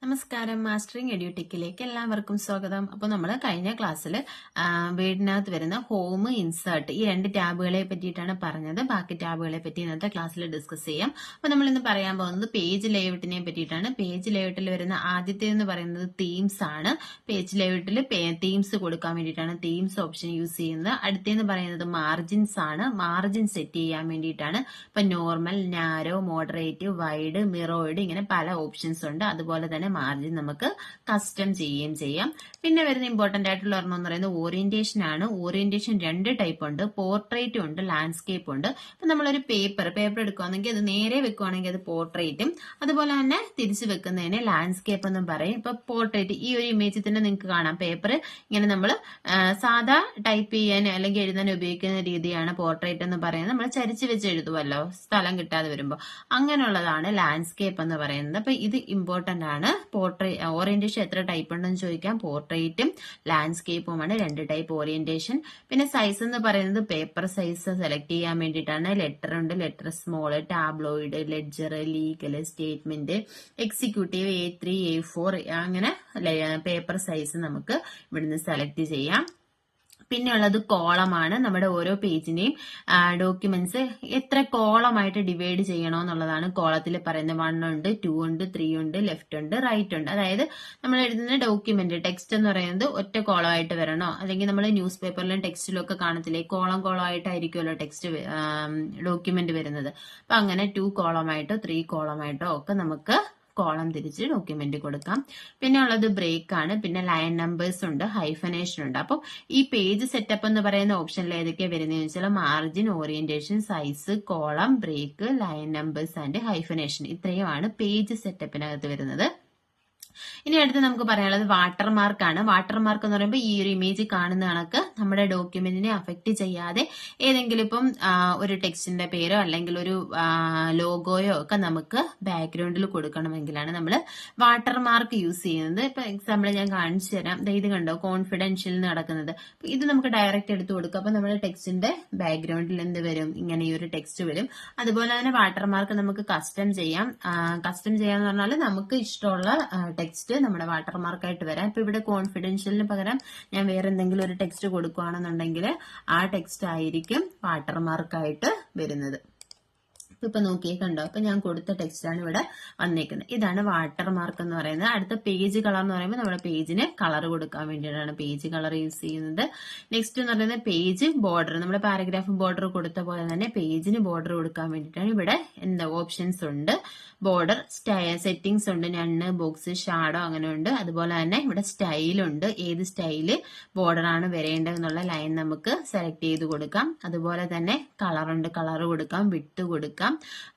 നമസ്കാരം, മാസ്റ്ററിംഗ് എഡ്യൂടെക്കിലേക്ക് എല്ലാവർക്കും സ്വാഗതം. അപ്പോൾ നമ്മൾ കഴിഞ്ഞ ക്ലാസ്സിൽ വേർഡിനകത്ത് വരുന്ന ഹോം, ഇൻസേർട്ട് ഈ രണ്ട് ടാബുകളെ പറ്റിയിട്ടാണ് പറഞ്ഞത്. ബാക്കി ടാബുകളെ പറ്റി ഇന്നത്തെ ക്ലാസ്സിൽ ഡിസ്കസ് ചെയ്യാം. അപ്പോൾ നമ്മൾ ഇന്ന് പറയാൻ പോകുന്നത് പേജ് ലേഔട്ടിനെ പറ്റിയിട്ടാണ്. പേജ് ലേഔട്ടിൽ വരുന്ന ആദ്യത്തെ എന്ന് പറയുന്നത് തീംസ് ആണ്. പേജ് ലേഔട്ടിൽ തീംസ് കൊടുക്കാൻ വേണ്ടിയിട്ടാണ് തീംസ് ഓപ്ഷൻ യൂസ് ചെയ്യുന്നത്. അടുത്തെന്ന് പറയുന്നത് മാർജിൻസ് ആണ്. മാർജിൻ സെറ്റ് ചെയ്യാൻ വേണ്ടിയിട്ടാണ്. ഇപ്പൊ നോർമൽ, നാരോ, മോഡറേറ്റ്, വൈഡ്, മിറോയിഡ് ഇങ്ങനെ പല ഓപ്ഷൻസ് ഉണ്ട്. അതുപോലെ തന്നെ മാർജിൻ നമുക്ക് കസ്റ്റം ചെയ്യുകയും ചെയ്യാം. പിന്നെ വരുന്ന ഇമ്പോർട്ടന്റ് ആയിട്ടുള്ള ഒരെണ്ണം എന്ന് പറയുന്നത് ഓറിയന്റേഷൻ ആണ്. ഓറിയന്റേഷൻ രണ്ട് ടൈപ്പ് ഉണ്ട്, പോർട്രേറ്റും ഉണ്ട്, ലാൻഡ്സ്കേപ്പും ഉണ്ട്. അപ്പൊ നമ്മളൊരു പേപ്പർ എടുക്കുകയാണെങ്കിൽ അത് നേരെ വെക്കുകയാണെങ്കിൽ അത് പോർട്രേറ്റും, അതുപോലെ തന്നെ തിരിച്ചു വെക്കുന്നതിന് ലാൻഡ്സ്കേപ്പ് എന്നും പറയും. ഇപ്പൊ പോർട്രേറ്റ് ഈ ഒരു ഇമേജിൽ തന്നെ നിങ്ങൾക്ക് കാണാം. പേപ്പർ ഇങ്ങനെ നമ്മൾ സാധാ ടൈപ്പ് ചെയ്യാൻ അല്ലെങ്കിൽ എഴുതാൻ ഉപയോഗിക്കുന്ന രീതിയാണ് പോർട്രേറ്റ് എന്ന് പറയുന്നത്. നമ്മൾ ചരിച്ചു വെച്ച് എഴുതുമല്ലോ സ്ഥലം കിട്ടാതെ വരുമ്പോൾ, അങ്ങനെയുള്ളതാണ് ലാൻഡ്സ്കേപ്പ് എന്ന് പറയുന്നത്. അപ്പൊ ഇത് ഇമ്പോർട്ടന്റ് ആണ്. ഓറിയന്റേഷൻ എത്ര ടൈപ്പ് ഉണ്ടെന്ന് ചോദിക്കാം. പോർട്രേറ്റും ലാൻഡ്സ്കേപ്പുമാണ് രണ്ട് ടൈപ്പ് ഓറിയന്റേഷൻ. പിന്നെ സൈസ് എന്ന് പറയുന്നത് പേപ്പർ സൈസ് സെലക്ട് ചെയ്യാൻ വേണ്ടിയിട്ടാണ്. ലെറ്റർ ഉണ്ട്, letter small, tabloid, ledger, legal, statement, executive, A3, A4 അങ്ങനെ പേപ്പർ സൈസ് നമുക്ക് ഇവിടുന്ന് സെലക്ട് ചെയ്യാം. പിന്നെ ഉള്ളത് കോളമാണ്. നമ്മുടെ ഓരോ പേജിനെയും ഡോക്യുമെന്റ്സ് എത്ര കോളമായിട്ട് ഡിവൈഡ് ചെയ്യണമെന്നുള്ളതാണ് കോളത്തിൽ പറയുന്നത്. 1 ഉണ്ട്, 2 ഉണ്ട്, 3 ഉണ്ട്, ലെഫ്റ്റ് ഉണ്ട്, റൈറ്റ് ഉണ്ട്. അതായത് നമ്മൾ എഴുതുന്ന ഡോക്യുമെന്റ് ടെക്സ്റ്റ് എന്ന് പറയുന്നത് ഒറ്റ കോളമായിട്ട് വരണോ, അല്ലെങ്കിൽ നമ്മൾ ന്യൂസ് പേപ്പറിലും ടെക്സ്റ്റിലും ഒക്കെ കാണത്തില്ലേ കോളം ആയിട്ടായിരിക്കുമല്ലോ ടെക്സ്റ്റ് ഡോക്യുമെന്റ് വരുന്നത്. അപ്പൊ അങ്ങനെ 2 കോളമായിട്ടോ 3 കോളമായിട്ടോ ഒക്കെ നമുക്ക് കോളം തിരിച്ച് ഡോക്യുമെന്റ് കൊടുക്കാം. പിന്നെ ഉള്ളത് ബ്രേക്ക് ആണ്. പിന്നെ ലൈൻ നമ്പേഴ്സ് ഉണ്ട്, ഹൈഫനേഷൻ ഉണ്ട്. അപ്പോൾ ഈ പേജ് സെറ്റപ്പ് എന്ന് പറയുന്ന ഓപ്ഷനിൽ ഏതൊക്കെയാണ് വരുന്നതെന്ന് വെച്ചാൽ margin, orientation, size, column, break, line numbers and hyphenation ഇത്രയുമാണ് പേജ് സെറ്റപ്പിനകത്ത് വരുന്നത്. ഇനി അടുത്ത് നമുക്ക് പറയാനുള്ളത് വാട്ടർമാർക്ക് ആണ്. വാട്ടർമാർക്ക് എന്ന് പറയുമ്പോൾ ഈ ഒരു ഇമേജ് കാണുന്ന കണക്ക് നമ്മുടെ ഡോക്യുമെന്റിനെ അഫക്റ്റ് ചെയ്യാതെ ഏതെങ്കിലും ഇപ്പം ഒരു ടെക്സ്റ്റിന്റെ പേരോ അല്ലെങ്കിൽ ഒരു ലോഗോയോ ഒക്കെ നമുക്ക് ബാക്ക്ഗ്രൗണ്ടിൽ കൊടുക്കണമെങ്കിലാണ് നമ്മൾ വാട്ടർമാർക്ക് യൂസ് ചെയ്യുന്നത്. ഇപ്പൊ എക്സാമ്പിൾ ഞാൻ കാണിച്ചു തരാം. ഇത് കണ്ടോ, കോൺഫിഡൻഷ്യൽ നടക്കുന്നത്. ഇത് നമുക്ക് ഡയറക്റ്റ് എടുത്ത് കൊടുക്കാം. അപ്പൊ നമ്മുടെ ടെക്സ്റ്റിന്റെ ബാക്ക്ഗ്രൗണ്ടിൽ എന്ത് വരും, ഇങ്ങനെ ഈ ഒരു ടെക്സ്റ്റ് വരും. അതുപോലെ തന്നെ വാട്ടർമാർക്ക് നമുക്ക് കസ്റ്റം ചെയ്യാം. കസ്റ്റം ചെയ്യാന്ന് പറഞ്ഞാൽ നമുക്ക് ഇഷ്ടമുള്ള ടെക്സ്റ്റ് നമ്മുടെ വാട്ടർമാർക്കായിട്ട് വരാം. ഇപ്പൊ ഇവിടെ കോൺഫിഡൻഷ്യലിന് പകരം ഞാൻ വേറെ എന്തെങ്കിലും ഒരു ടെക്സ്റ്റ് കൊടുക്കുകയാണെന്നുണ്ടെങ്കിൽ ആ ടെക്സ്റ്റ് ആയിരിക്കും വാട്ടർമാർക്കായിട്ട് വരുന്നത്. ഇപ്പൊ നോക്കിയേ കണ്ടോ, അപ്പൊ ഞാൻ കൊടുത്ത ടെക്സ്റ്റാണ് ഇവിടെ വന്നേക്കുന്നത്. ഇതാണ് വാട്ടർമാർക്ക് എന്ന് പറയുന്നത്. അടുത്ത പേജ് കളർ എന്ന് പറയുമ്പോൾ നമ്മുടെ പേജിന് കളർ കൊടുക്കാൻ വേണ്ടിയിട്ടാണ് പേജ് കളർ യൂസ് ചെയ്യുന്നത്. നെക്സ്റ്റ് എന്ന് പറയുന്നത് പേജ് ബോർഡർ. നമ്മുടെ പാരഗ്രാഫ് ബോർഡർ കൊടുത്ത പോലെ തന്നെ പേജിന് ബോർഡർ കൊടുക്കാൻ വേണ്ടിയിട്ടാണ് ഇവിടെ എന്താ ഓപ്ഷൻസ് ഉണ്ട്. ബോർഡർ സെറ്റിംഗ്സ് ഉണ്ട്, നണ്ണ്, ബോക്സ്, ഷാഡോ അങ്ങനെ ഉണ്ട്. അതുപോലെ തന്നെ ഇവിടെ സ്റ്റൈലുണ്ട്. ഏത് സ്റ്റൈല് ബോർഡറാണ് വരേണ്ടതെന്നുള്ള ലൈൻ നമുക്ക് സെലക്ട് ചെയ്ത് കൊടുക്കാം. അതുപോലെ തന്നെ കളറുണ്ട്, കളർ കൊടുക്കാം, വിട്ട് കൊടുക്കാം.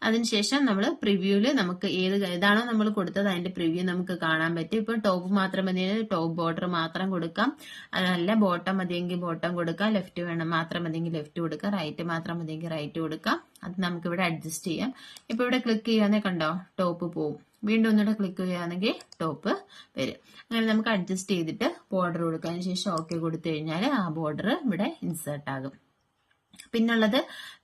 അതിനുശേഷം നമ്മൾ പ്രിവ്യൂല് നമുക്ക് ഏതാണോ നമ്മൾ കൊടുത്തത് അതിന്റെ പ്രിവ്യൂ നമുക്ക് കാണാൻ പറ്റും. ഇപ്പൊ ടോപ്പ് മാത്രം മതി, ടോപ്പ് ബോർഡർ മാത്രം കൊടുക്കാം. അതല്ല ബോട്ടം മതിയെങ്കിൽ ബോട്ടം കൊടുക്കാം, ലെഫ്റ്റ് വേണം മാത്രം മതിയെങ്കിൽ ലെഫ്റ്റ് കൊടുക്കാം, റൈറ്റ് മാത്രം മതിയെങ്കിൽ റൈറ്റ് കൊടുക്കാം. അത് നമുക്ക് ഇവിടെ അഡ്ജസ്റ്റ് ചെയ്യാം. ഇപ്പൊ ഇവിടെ ക്ലിക്ക് ചെയ്യാന്നേ കണ്ടോ ടോപ്പ് പോവും. വീണ്ടും ഒന്നുകൂടെ ക്ലിക്ക് ചെയ്യുകയാണെങ്കിൽ ടോപ്പ് വരും. അങ്ങനെ നമുക്ക് അഡ്ജസ്റ്റ് ചെയ്തിട്ട് ബോർഡർ കൊടുക്കാം. അതിനുശേഷം ഓക്കെ കൊടുത്തു കഴിഞ്ഞാൽ ആ ബോർഡർ ഇവിടെ ഇൻസേർട്ട് ആകും. പിന്നുള്ളത്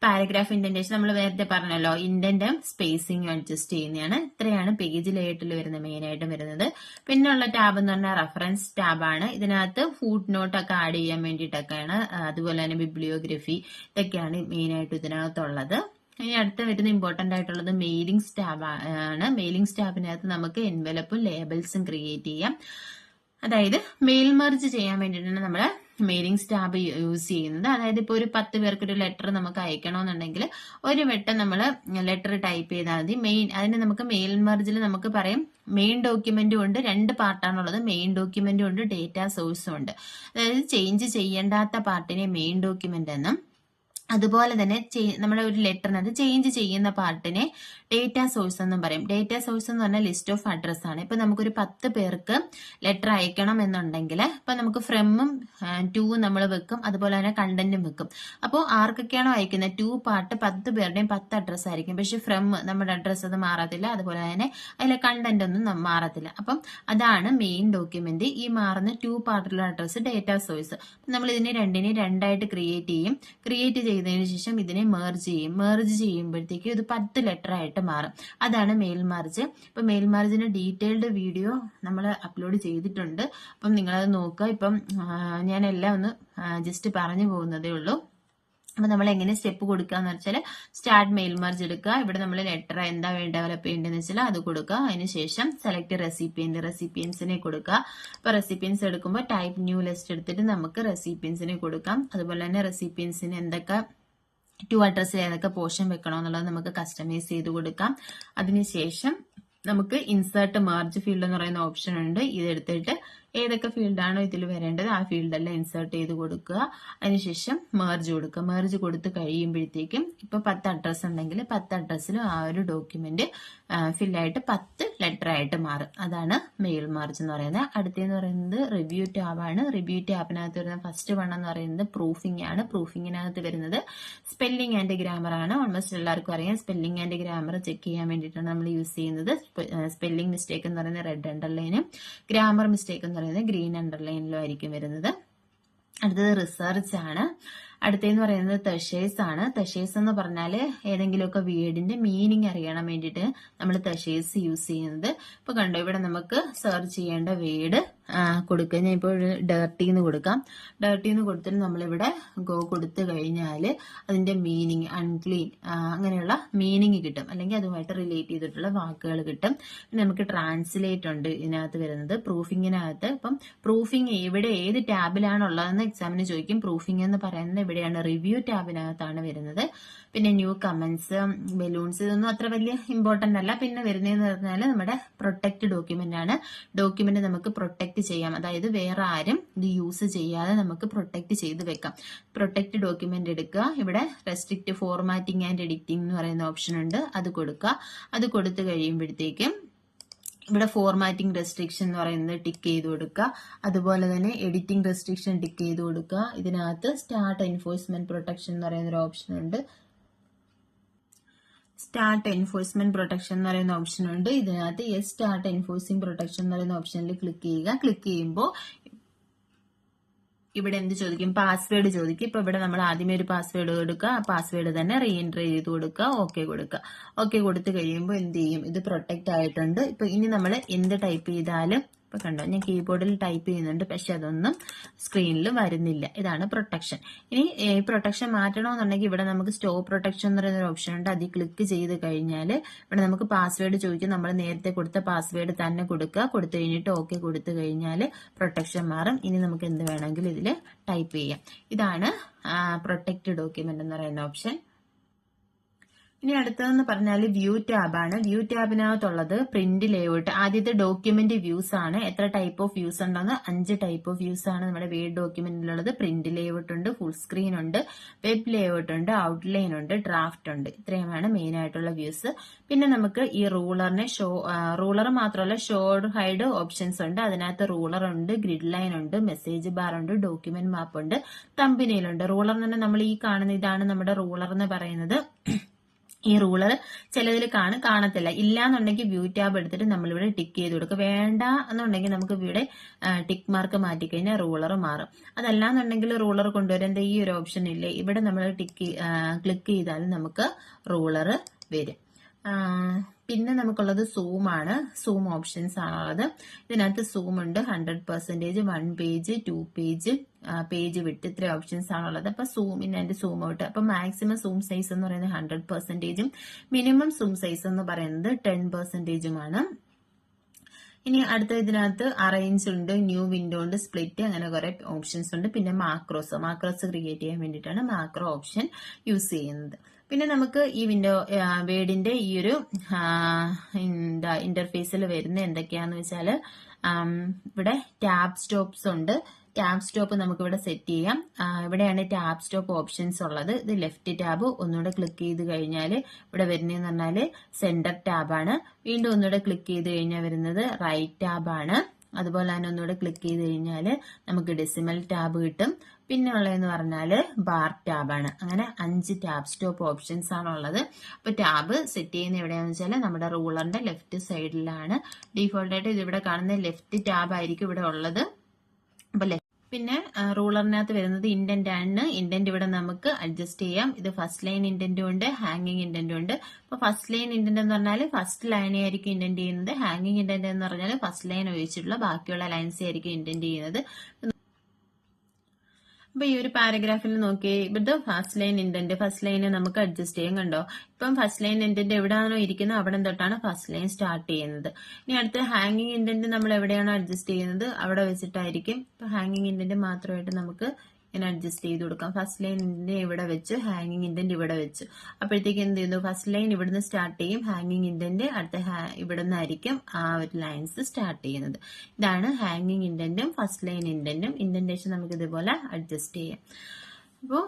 പാരഗ്രാഫ് ഇൻഡന്റേഷൻ. നമ്മൾ നേരത്തെ പറഞ്ഞല്ലോ, ഇൻഡന്റും സ്പേസിംഗും അഡ്ജസ്റ്റ് ചെയ്യുന്നതാണ്. ഇത്രയാണ് പേജ് ലേഔട്ടിൽ വരുന്നത്, മെയിൻ ആയിട്ടും വരുന്നത്. പിന്നുള്ള ടാബ് എന്ന് പറഞ്ഞാൽ റെഫറൻസ് ടാബാണ്. ഇതിനകത്ത് ഫുട് നോട്ട് ഒക്കെ ആഡ് ചെയ്യാൻ വേണ്ടിയിട്ടൊക്കെയാണ്. അതുപോലെ തന്നെ ബിബ്ലിയോഗ്രഫി ഇതൊക്കെയാണ് മെയിൻ ആയിട്ട് ഇതിനകത്തുള്ളത്. ഇനി അടുത്ത വരുന്ന ഇമ്പോർട്ടന്റ് ആയിട്ടുള്ളത് മെയിലിംഗ് ടാബ് ആണ്. മെയിലിംഗ് ടാബിനകത്ത് നമുക്ക് എൻവലപ്പും ലേബൽസും ക്രിയേറ്റ് ചെയ്യാം. അതായത് മെയിൽ മെർജ് ചെയ്യാൻ വേണ്ടിയിട്ടാണ് നമ്മൾ മെയിലിംഗ് ടാബ് യൂസ് ചെയ്യുന്നത്. അതായത് ഇപ്പോൾ ഒരു 10 പേർക്ക് ഒരു ലെറ്റർ നമുക്ക് അയക്കണമെന്നുണ്ടെങ്കിൽ ഒരു വട്ടം നമ്മൾ ലെറ്റർ ടൈപ്പ് ചെയ്താൽ മതി. അതിന് നമുക്ക് മെയിൽ മെർജിൽ നമുക്ക് പറയും മെയിൻ ഡോക്യുമെന്റും ഉണ്ട്, 2 പാർട്ടാണുള്ളത്. മെയിൻ ഡോക്യുമെന്റും ഉണ്ട്, ഡേറ്റ സോഴ്സും ഉണ്ട്. അതായത് ചേഞ്ച് ചെയ്യേണ്ടാത്ത പാർട്ടിനെ മെയിൻ ഡോക്യുമെന്റ് എന്നും, അതുപോലെ തന്നെ നമ്മുടെ ഒരു ലെറ്ററിനകത്ത് ചേഞ്ച് ചെയ്യുന്ന പാർട്ടിനെ ഡേറ്റ സോഴ്സ് എന്നും പറയും. ഡേറ്റ സോഴ്സ് എന്ന് പറഞ്ഞാൽ ലിസ്റ്റ് ഓഫ് അഡ്രസ് ആണ്. ഇപ്പൊ നമുക്കൊരു 10 പേർക്ക് ലെറ്റർ അയക്കണം എന്നുണ്ടെങ്കിൽ ഇപ്പൊ നമുക്ക് ഫ്രമും 2 നമ്മൾ വെക്കും, അതുപോലെ തന്നെ കണ്ടന്റും വെക്കും. അപ്പോൾ ആർക്കൊക്കെയാണോ അയക്കുന്നത് 2 പാർട്ട് 10 പേരുടെയും 10 അഡ്രസ് ആയിരിക്കും. പക്ഷെ ഫ്രം നമ്മുടെ അഡ്രസ് അത് മാറത്തില്ല. അതുപോലെ തന്നെ അതിലെ കണ്ടന്റ് ഒന്നും മാറത്തില്ല. അപ്പം അതാണ് മെയിൻ ഡോക്യുമെന്റ്. ഈ മാറുന്ന 2 പാർട്ടിലുള്ള അഡ്രസ് ഡേറ്റ സോഴ്സ്. നമ്മൾ ഇതിനെ രണ്ടിനെ രണ്ടായിട്ട് ക്രിയേറ്റ് ചെയ്യും. ക്രിയേറ്റ് ചെയ്തതിന് ശേഷം ഇതിനെ മെർജ് ചെയ്യും. മെർജ് ചെയ്യുമ്പോഴത്തേക്ക് ഇത് 10 ലെറ്റർ ആയിട്ട് മാറും. അതാണ് മെയിൽ മാർജ്. ഇപ്പൊ മെയിൽ മാർജിന്റെ ഡീറ്റെയിൽഡ് വീഡിയോ നമ്മൾ അപ്ലോഡ് ചെയ്തിട്ടുണ്ട്. അപ്പം നിങ്ങളത് നോക്കുക. ഇപ്പം ഞാൻ എല്ലാം ഒന്ന് ജസ്റ്റ് പറഞ്ഞു പോകുന്നതേ ഉള്ളൂ. അപ്പൊ നമ്മൾ എങ്ങനെ സ്റ്റെപ്പ് കൊടുക്കാന്ന് വെച്ചാൽ സ്റ്റാർട്ട് മെയിൽ മാർജ് എടുക്കുക. ഇവിടെ നമ്മൾ ലെറ്റർ എന്താ ഡെവലപ്പ് ചെയ്യേണ്ടതെന്ന് വെച്ചാൽ അത് കൊടുക്കുക. അതിനുശേഷം സെലക്ട് റെസിപ്പിയൻസിനെ കൊടുക്കുക. അപ്പൊ റെസിപ്പിയൻസ് എടുക്കുമ്പോൾ ടൈപ്പ് ന്യൂ ലിസ്റ്റ് എടുത്തിട്ട് നമുക്ക് റെസിപ്പിയൻസിനെ കൊടുക്കാം. അതുപോലെ തന്നെ റെസിപ്പിയൻസിന് എന്തൊക്കെ ടു അഡ്രസ്സിൽ ഏതൊക്കെ പോർഷൻ വെക്കണമെന്നുള്ളത് നമുക്ക് കസ്റ്റമൈസ് ചെയ്ത് കൊടുക്കാം. അതിനുശേഷം നമുക്ക് ഇൻസേർട്ട് മാർജ് ഫീൽഡ് എന്ന് പറയുന്ന ഓപ്ഷൻ ഉണ്ട്. ഇതെടുത്തിട്ട് ഏതൊക്കെ ഫീൽഡാണോ ഇതിൽ വരേണ്ടത് ആ ഫീൽഡെല്ലാം ഇൻസേർട്ട് ചെയ്ത് കൊടുക്കുക. അതിനുശേഷം മെർജ് കൊടുക്കുക. മെർജ് കൊടുത്ത് കഴിയുമ്പോഴത്തേക്കും ഇപ്പൊ 10 അഡ്രസ് ഉണ്ടെങ്കിൽ 10 അഡ്രസ്സിലും ആ ഒരു ഡോക്യുമെന്റ് ഫില്ലായിട്ട് 10 ലെറ്റർ ആയിട്ട് മാറും. അതാണ് മെയിൽ മാർജ് എന്ന് പറയുന്നത്. അടുത്തെന്ന് പറയുന്നത് റിവ്യൂ ടാബാണ്. റിവ്യൂ ടാബിനകത്ത് വരുന്ന ഫസ്റ്റ് വൺ എന്ന് പറയുന്നത് പ്രൂഫിംഗ് ആണ്. പ്രൂഫിങ്ങിനകത്ത് വരുന്നത് സ്പെല്ലിംഗ് ആൻഡ് ഗ്രാമർ ആണ്. ഓൾമോസ്റ്റ് എല്ലാവർക്കും അറിയാം. സ്പെല്ലിംഗ് ആൻഡ് ഗ്രാമർ ചെക്ക് ചെയ്യാൻ വേണ്ടിയിട്ടാണ് നമ്മൾ യൂസ് ചെയ്യുന്നത്. സ്പെല്ലിംഗ് മിസ്റ്റേക്ക് എന്ന് പറയുന്നത് റെഡ് അണ്ടർലൈനും ഗ്രാമർ മിസ്റ്റേക്ക് എന്ന് പറയുന്നത് ഗ്രീൻ അണ്ടർലൈനിലും ആയിരിക്കും വരുന്നത്. അടുത്തത് റിസർച്ച് ആണ്. അടുത്തെന്ന് പറയുന്നത് തെഷേഴ്സ് ആണ്. തെഷേഴ്സ് എന്ന് പറഞ്ഞാൽ ഏതെങ്കിലുമൊക്കെ വേർഡിന്റെ മീനിങ് അറിയാൻ വേണ്ടിയിട്ട് നമ്മൾ തെഷേഴ്സ് യൂസ് ചെയ്യുന്നത്. ഇപ്പൊ കണ്ടോ, ഇവിടെ നമുക്ക് സെർച്ച് ചെയ്യേണ്ട വേർഡ് കൊടുക്കുക. ഞാൻ ഇപ്പോൾ ഡേർട്ടിന്ന് കൊടുക്കാം. ഡേർട്ടിന്ന് കൊടുത്തിട്ട് നമ്മളിവിടെ ഗോ കൊടുത്തു കഴിഞ്ഞാൽ അതിന്റെ മീനിങ് അൺക്ലീൻ അങ്ങനെയുള്ള മീനിങ് കിട്ടും. അല്ലെങ്കിൽ അതുമായിട്ട് റിലേറ്റ് ചെയ്തിട്ടുള്ള വാക്കുകൾ കിട്ടും. പിന്നെ നമുക്ക് ട്രാൻസ്ലേറ്റ് ഉണ്ട് ഇതിനകത്ത് വരുന്നത്. പ്രൂഫിങ്ങിനകത്ത് ഇപ്പം പ്രൂഫിങ് ഇവിടെ ഏത് ടാബിലാണുള്ളതെന്ന് എക്സാമിന് ചോദിക്കും. പ്രൂഫിംഗ് എന്ന് പറയുന്നത് ഇവിടെയാണ്, റിവ്യൂ ടാബിനകത്താണ് വരുന്നത്. പിന്നെ ന്യൂ കമന്റ്സ്, ബലൂൺസ് ഇതൊന്നും അത്ര വലിയ ഇമ്പോർട്ടന്റ് അല്ല. പിന്നെ വരുന്നതെന്ന് പറഞ്ഞാൽ നമ്മുടെ പ്രൊട്ടക്ട് ഡോക്യുമെന്റ് ആണ്. ഡോക്യുമെന്റ് നമുക്ക് പ്രൊട്ടക്ട് ചെയ്യാം. അതായത് വേറെ ആരും ഇത് യൂസ് ചെയ്യാതെ നമുക്ക് പ്രൊട്ടക്ട് ചെയ്ത് വെക്കാം. പ്രൊട്ടക്ട് ഡോക്യുമെന്റ് എടുക്കുക. ഇവിടെ റെസ്ട്രിക്റ്റ് ഫോർമാറ്റിംഗ് ആൻഡ് എഡിറ്റിംഗ് എന്ന് പറയുന്ന ഓപ്ഷൻ ഉണ്ട്. അത് കൊടുക്കുക. അത് കൊടുത്തു കഴിയുമ്പോഴത്തേക്കും ഇവിടെ ഫോർമാറ്റിംഗ് റെസ്ട്രിക്ഷൻ എന്ന് പറയുന്നത് ടിക്ക് ചെയ്ത് കൊടുക്കുക. അതുപോലെ തന്നെ എഡിറ്റിംഗ് റെസ്ട്രിക്ഷൻ ടിക്ക് ചെയ്ത് കൊടുക്കുക. ഇതിനകത്ത് സ്റ്റാർട്ട് എൻഫോഴ്സ്മെന്റ് പ്രൊട്ടക്ഷൻ എന്ന് പറയുന്ന ഒരു ഓപ്ഷൻ ഉണ്ട്. സ്റ്റാർട്ട് എൻഫോഴ്സ്മെന്റ് പ്രൊട്ടക്ഷൻ എന്ന് പറയുന്ന ഓപ്ഷൻ ഉണ്ട്. ഇതിനകത്ത് സ്റ്റാർട്ട് എൻഫോഴ്സിംഗ് പ്രൊട്ടക്ഷൻ എന്ന് പറയുന്ന ഓപ്ഷനിൽ ക്ലിക്ക് ചെയ്യുക. ക്ലിക്ക് ചെയ്യുമ്പോൾ ഇവിടെ എന്ത് ചോദിക്കും? പാസ്വേഡ് ചോദിക്കും. ഇപ്പൊ ഇവിടെ നമ്മൾ ആദ്യമേ ഒരു പാസ്വേഡ് കൊടുക്കുക. ആ പാസ്വേഡ് തന്നെ റീ എൻട്രി ചെയ്ത് കൊടുക്കുക. ഓക്കെ കൊടുക്കുക. ഓക്കെ കൊടുത്തു കഴിയുമ്പോൾ എന്ത് ചെയ്യും? ഇത് പ്രൊട്ടക്ട് ആയിട്ടുണ്ട്. ഇപ്പൊ ഇനി നമ്മൾ എന്ത് ടൈപ്പ് ചെയ്താലും ഇപ്പൊ കണ്ടോ, ഞാൻ കീബോർഡിൽ ടൈപ്പ് ചെയ്യുന്നുണ്ട്, പക്ഷെ അതൊന്നും സ്ക്രീനിൽ വരുന്നില്ല. ഇതാണ് പ്രൊട്ടക്ഷൻ. ഇനി പ്രൊട്ടക്ഷൻ മാറ്റണമെന്നുണ്ടെങ്കിൽ ഇവിടെ നമുക്ക് സ്റ്റോപ്പ് പ്രൊട്ടക്ഷൻ എന്ന് പറയുന്ന ഒരു ഓപ്ഷൻ ഉണ്ട്. അതിൽ ക്ലിക്ക് ചെയ്ത് കഴിഞ്ഞാൽ ഇവിടെ നമുക്ക് പാസ്വേഡ് ചോദിക്കും. നമ്മൾ നേരത്തെ കൊടുത്ത പാസ്വേഡ് തന്നെ കൊടുക്കുക. കൊടുത്തു കഴിഞ്ഞിട്ട് ഓക്കെ കൊടുത്തു കഴിഞ്ഞാൽ പ്രൊട്ടക്ഷൻ മാറും. ഇനി നമുക്ക് എന്ത് വേണമെങ്കിലും ഇതിൽ ടൈപ്പ് ചെയ്യാം. ഇതാണ് പ്രൊട്ടക്ട് ഡോക്യുമെന്റ് എന്ന് പറയുന്ന ഓപ്ഷൻ. ഇനി അടുത്തതെന്ന് പറഞ്ഞാൽ വ്യൂ ടാബാണ്. വ്യൂ ടാബിനകത്തുള്ളത് പ്രിന്റ് ലേഔട്ട്. ആദ്യത്തെ ഡോക്യുമെന്റ് വ്യൂസ് ആണ്. എത്ര ടൈപ്പ് ഓഫ് വ്യൂസ് ഉണ്ടെന്ന്? 5 ടൈപ്പ് ഓഫ് വ്യൂസ് ആണ് നമ്മുടെ വേർഡ് ഡോക്യുമെന്റിലുള്ളത്. പ്രിന്റ് ലേഔട്ട് ഉണ്ട്, ഫുൾ സ്ക്രീൻ ഉണ്ട്, വെബ് ലേഔട്ട് ഉണ്ട്, ഔട്ട്ലൈൻ ഉണ്ട്, ഡ്രാഫ്റ്റ് ഉണ്ട്. ഇത്രയുമാണ് മെയിൻ ആയിട്ടുള്ള വ്യൂസ്. പിന്നെ നമുക്ക് ഈ റൂളറിനെ റൂളർ മാത്രമല്ല ഷോഡ് ഹൈഡ് ഓപ്ഷൻസ് ഉണ്ട്. അതിനകത്ത് റൂളർ ഉണ്ട്, ഗ്രിഡ് ലൈൻ ഉണ്ട്, മെസ്സേജ് ബാർ ഉണ്ട്, ഡോക്യുമെന്റ് മാപ്പ് ഉണ്ട്, തമ്പനയിൽ ഉണ്ട്. റൂളർ തന്നെ നമ്മൾ ഈ കാണുന്ന ഇതാണ് നമ്മുടെ റൂളർ എന്ന് പറയുന്നത്. ഈ റൂളർ ചിലതിൽ കാണത്തില്ല. ഇല്ലാന്നുണ്ടെങ്കിൽ വ്യൂ ടാബ് എടുത്തിട്ട് നമ്മളിവിടെ ടിക്ക് ചെയ്ത് കൊടുക്കുക. വേണ്ട എന്നുണ്ടെങ്കിൽ നമുക്ക് ഇവിടെ ടിക്ക് മാർക്ക് മാറ്റിക്കഴിഞ്ഞാൽ റൂളർ മാറും. അതല്ലാന്നുണ്ടെങ്കിൽ റൂളർ കൊണ്ടുവരേണ്ട ഈ ഒരു ഓപ്ഷൻ ഇല്ലേ, ഇവിടെ നമ്മൾ ക്ലിക്ക് ചെയ്താൽ നമുക്ക് റൂളർ വരും. പിന്നെ നമുക്കുള്ളത് സൂം ആണ്. സൂം ഓപ്ഷൻസ് ആണുള്ളത്. ഇതിനകത്ത് സൂം ഉണ്ട്, 100%, 1 പേജ്, 2 പേജ്, പേജ് വിട്ട്, ഇത്ര ഓപ്ഷൻസ് ആണുള്ളത്. അപ്പൊ zoom in and zoom out. അപ്പൊ മാക്സിമം സൂം സൈസ് എന്ന് പറയുന്നത് 100%, മിനിമം സൂം സൈസ് എന്ന് പറയുന്നത് 10%. ഇനി അടുത്ത ഇതിനകത്ത് അറേഞ്ച് ഉണ്ട്, ന്യൂ വിൻഡോ ഉണ്ട്, സ്പ്ലിറ്റ്, അങ്ങനെ കുറെ ഓപ്ഷൻസ് ഉണ്ട്. പിന്നെ മാക്രോസ് ക്രിയേറ്റ് ചെയ്യാൻ വേണ്ടിയിട്ടാണ് മാക്രോ ഓപ്ഷൻ യൂസ് ചെയ്യുന്നത്. പിന്നെ നമുക്ക് ഈ വേർഡിന്റെ ഈ ഒരു ഇന്റർഫേസിൽ വരുന്ന എന്തൊക്കെയാന്ന് വെച്ചാൽ ഇവിടെ ടാബ് സ്റ്റോപ്സ് ഉണ്ട്. ടാബ് സ്റ്റോപ്പ് നമുക്ക് ഇവിടെ സെറ്റ് ചെയ്യാം. ഇവിടെയാണ് ടാബ് സ്റ്റോപ്പ് ഓപ്ഷൻസ് ഉള്ളത്. ഇത് ലെഫ്റ്റ് ടാബ്. ഒന്നുകൂടെ ക്ലിക്ക് ചെയ്ത് കഴിഞ്ഞാൽ ഇവിടെ വരുന്നതെന്ന് പറഞ്ഞാല് സെന്റർ ടാബാണ്. വീണ്ടും ഒന്നുകൂടെ ക്ലിക്ക് ചെയ്ത് കഴിഞ്ഞാൽ വരുന്നത് റൈറ്റ് ടാബാണ്. അതുപോലെ തന്നെ ഒന്നുകൂടെ ക്ലിക്ക് ചെയ്ത് കഴിഞ്ഞാൽ നമുക്ക് ഡെസിമൽ ടാബ് കിട്ടും. പിന്നെ ഉള്ളതെന്ന് പറഞ്ഞാൽ ബാർ ടാബാണ്. അങ്ങനെ 5 ടാബ് സ്റ്റോപ്പ് ഓപ്ഷൻസ് ആണ് ഉള്ളത്. അപ്പൊ ടാബ് സെറ്റ് ചെയ്യുന്ന എവിടെയാണെന്ന് വെച്ചാൽ നമ്മുടെ റൂളറിന്റെ ലെഫ്റ്റ് സൈഡിലാണ്. ഡീഫോൾട്ട് ആയിട്ട് ഇതിവിടെ കാണുന്ന ലെഫ്റ്റ് ടാബ് ആയിരിക്കും ഇവിടെ ഉള്ളത്. അപ്പൊ പിന്നെ റൂളറിനകത്ത് വരുന്നത് ഇൻഡന്റ് ആണ്. ഇൻഡന്റ് ഇവിടെ നമുക്ക് അഡ്ജസ്റ്റ് ചെയ്യാം. ഇത് ഫസ്റ്റ് ലൈൻ ഇൻഡന്റും ഉണ്ട്, ഹാങ്ങിങ് ഇൻഡന്റും ഉണ്ട്. അപ്പൊ ഫസ്റ്റ് ലൈൻ ഇൻഡന്റ് എന്ന് പറഞ്ഞാൽ ഫസ്റ്റ് ലൈനെ ആയിരിക്കും ഇൻഡന്റ് ചെയ്യുന്നത്. ഹാങ്ങിങ് ഇൻഡന്റ് എന്ന് പറഞ്ഞാൽ ഫസ്റ്റ് ലൈൻ ഒഴിച്ചിട്ടുള്ള ബാക്കിയുള്ള ലൈൻസ് ആയിരിക്കും ഇൻഡന്റ് ചെയ്യുന്നത്. അപ്പൊ ഈ ഒരു പാരഗ്രാഫിൽ നോക്കി, ഇത് ഫസ്റ്റ് ലൈൻ ഇൻഡന്റ്. ഫസ്റ്റ് ലൈനെ നമുക്ക് അഡ്ജസ്റ്റ് ചെയ്യാൻ കണ്ടോ. ഇപ്പം ഫസ്റ്റ് ലൈൻ ഇൻഡന്റ് എവിടെയാണോ ഇരിക്കുന്നത് അവിടെ തൊട്ടാണ് ഫസ്റ്റ് ലൈൻ സ്റ്റാർട്ട് ചെയ്യുന്നത്. ഇനി അടുത്ത ഹാങ്ങിങ് ഇൻഡന്റ് നമ്മൾ എവിടെയാണോ അഡ്ജസ്റ്റ് ചെയ്യുന്നത് അവിടെ വെച്ചിട്ടായിരിക്കും. ഇപ്പൊ ഹാങ്ങിങ് ഇൻഡന്റ് മാത്രമായിട്ട് നമുക്ക് ഇങ്ങനെ അഡ്ജസ്റ്റ് ചെയ്ത് കൊടുക്കാം. ഫസ്റ്റ് ലൈൻ ഇൻഡന്റ് ഇവിടെ വെച്ച്, ഹാങ്ങിങ് ഇൻഡന്റ് ഇവിടെ വെച്ച്. അപ്പോഴത്തേക്ക് എന്ത് ചെയ്യുന്നു, ഫസ്റ്റ് ലൈൻ ഇവിടുന്ന് സ്റ്റാർട്ട് ചെയ്യും, ഹാങ്ങിങ് ഇൻഡന്റ് അടുത്ത ഇവിടെ നിന്നായിരിക്കും ആ ഒരു ലൈൻസ് സ്റ്റാർട്ട് ചെയ്യുന്നത്. ഇതാണ് ഹാങ്ങിങ് ഇൻഡന്റും ഫസ്റ്റ് ലൈൻ ഇൻഡന്റും. ഇൻഡന്റേഷൻ നമുക്ക് ഇതുപോലെ അഡ്ജസ്റ്റ് ചെയ്യാം. അപ്പോൾ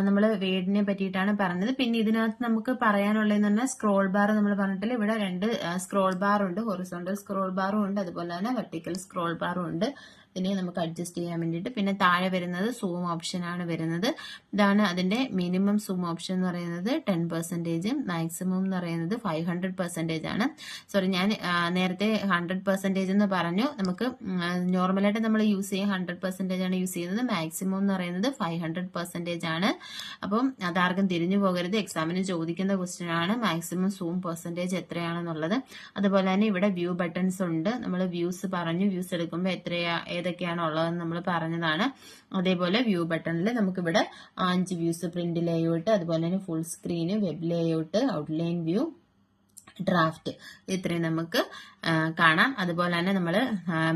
നമ്മൾ വേർഡിനെ പറ്റിയിട്ടാണ് പറഞ്ഞത്. പിന്നെ ഇതിനകത്ത് നമുക്ക് പറയാനുള്ളതെന്ന് പറഞ്ഞാൽ സ്ക്രോൾ ബാർ നമ്മൾ പറഞ്ഞിട്ടില്ല. ഇവിടെ 2 സ്ക്രോൾ ബാർ ഉണ്ട്, ഹൊറിസോണ്ടൽ സ്ക്രോൾ ബാറും ഉണ്ട്, അതുപോലെ തന്നെ വെർട്ടിക്കൽ സ്ക്രോൾ ബാറും ഉണ്ട്. ഇതിനെ നമുക്ക് അഡ്ജസ്റ്റ് ചെയ്യാൻ വേണ്ടിയിട്ട്. പിന്നെ താഴെ വരുന്നത് സൂം ഓപ്ഷൻ ആണ് വരുന്നത്. ഇതാണ് അതിന്റെ മിനിമം സൂം ഓപ്ഷൻ എന്ന് പറയുന്നത് 10%, മാക്സിമം എന്ന് പറയുന്നത് 500% ആണ്. സോറി, ഞാൻ നേരത്തെ 100% എന്ന് പറഞ്ഞു. നമുക്ക് നോർമലായിട്ട് നമ്മൾ യൂസ് ചെയ്യുക 100% ആണ് യൂസ് ചെയ്യുന്നത്. മാക്സിമം എന്ന് പറയുന്നത് 500% ആണ്. അപ്പം അതാർക്കും തിരിഞ്ഞു പോകരുത്. എക്സാമിന് ചോദിക്കുന്ന ക്വസ്റ്റ്യൻ ആണ് മാക്സിമം സൂം പെർസെന്റേജ് എത്രയാണെന്നുള്ളത്. അതുപോലെ തന്നെ ഇവിടെ വ്യൂ ബട്ടൺസ് ഉണ്ട്. നമ്മൾ വ്യൂസ് പറഞ്ഞു, വ്യൂസ് എടുക്കുമ്പോൾ ഏതൊക്കെയാണോ ഉള്ളതെന്ന് നമ്മൾ പറഞ്ഞതാണ്. അതേപോലെ വ്യൂ ബട്ടണിൽ നമുക്കിവിടെ 5 വ്യൂസ്, പ്രിന്റ് ലേഔട്ട്, അതുപോലെ തന്നെ full screen, web layout, outline view, draft, ഇത്രയും നമുക്ക് കാണാം. അതുപോലെ തന്നെ നമ്മൾ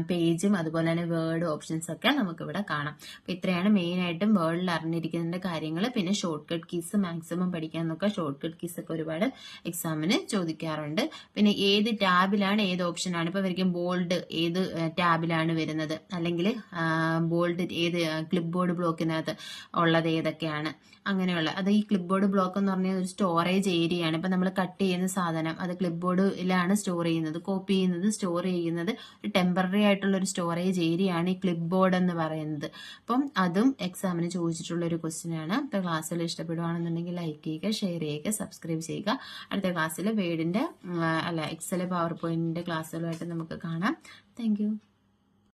പേജും അതുപോലെ തന്നെ വേർഡ് ഓപ്ഷൻസ് ഒക്കെ നമുക്ക് ഇവിടെ കാണാം. അപ്പൊ ഇത്രയാണ് മെയിൻ ആയിട്ടും വേർഡിൽ അറിഞ്ഞിരിക്കുന്ന കാര്യങ്ങൾ. പിന്നെ ഷോർട്ട് കട്ട് കീസ് മാക്സിമം പഠിക്കാൻ നോക്കുക. ഷോർട്ട് കട്ട് കീസ് ഒക്കെ ഒരുപാട് എക്സാമിന് ചോദിക്കാറുണ്ട്. പിന്നെ ഏത് ടാബിലാണ് ഏത് ഓപ്ഷനാണ്, ഇപ്പൊ വരിക്കും ബോൾഡ് ഏത് ടാബിലാണ് വരുന്നത്, അല്ലെങ്കിൽ ബോൾഡ് ഏത് ക്ലിപ്പ് ബോർഡ് ബ്ലോക്കിനകത്ത് ഉള്ളത് ഏതൊക്കെയാണ്, അങ്ങനെയുള്ള. അത് ഈ ക്ലിപ്പ് ബോർഡ് ബ്ലോക്ക് എന്ന് പറഞ്ഞാൽ ഒരു സ്റ്റോറേജ് ഏരിയ ആണ്. ഇപ്പൊ നമ്മൾ കട്ട് ചെയ്യുന്ന സാധനം അത് ക്ലിപ്പ് ബോർഡിലാണ് സ്റ്റോർ ചെയ്യുന്നത്, കോപ്പി ചെയ്യുന്നത്, സ്റ്റോർ ചെയ്യുന്നത്. ഒരു ടെമ്പററി ആയിട്ടുള്ള ഒരു സ്റ്റോറേജ് ഏരിയ ആണ് ഈ ക്ലിപ്പ് ബോർഡ് എന്ന് പറയുന്നത്. അപ്പം അതും എക്സാമിന് ചോദിച്ചിട്ടുള്ള ഒരു ക്വസ്റ്റ്യൻ ആണ്. ഇപ്പൊ ക്ലാസ്സിൽ ഇഷ്ടപ്പെടുവാണെന്നുണ്ടെങ്കിൽ ലൈക്ക് ചെയ്യുക, ഷെയർ ചെയ്യുക, സബ്സ്ക്രൈബ് ചെയ്യുക. അടുത്ത ക്ലാസ്സിൽ വേർഡിന്റെ എക്സൽ, പവർ പോയിന്റിന്റെ ക്ലാസ്സുകളുമായിട്ട് നമുക്ക് കാണാം. താങ്ക്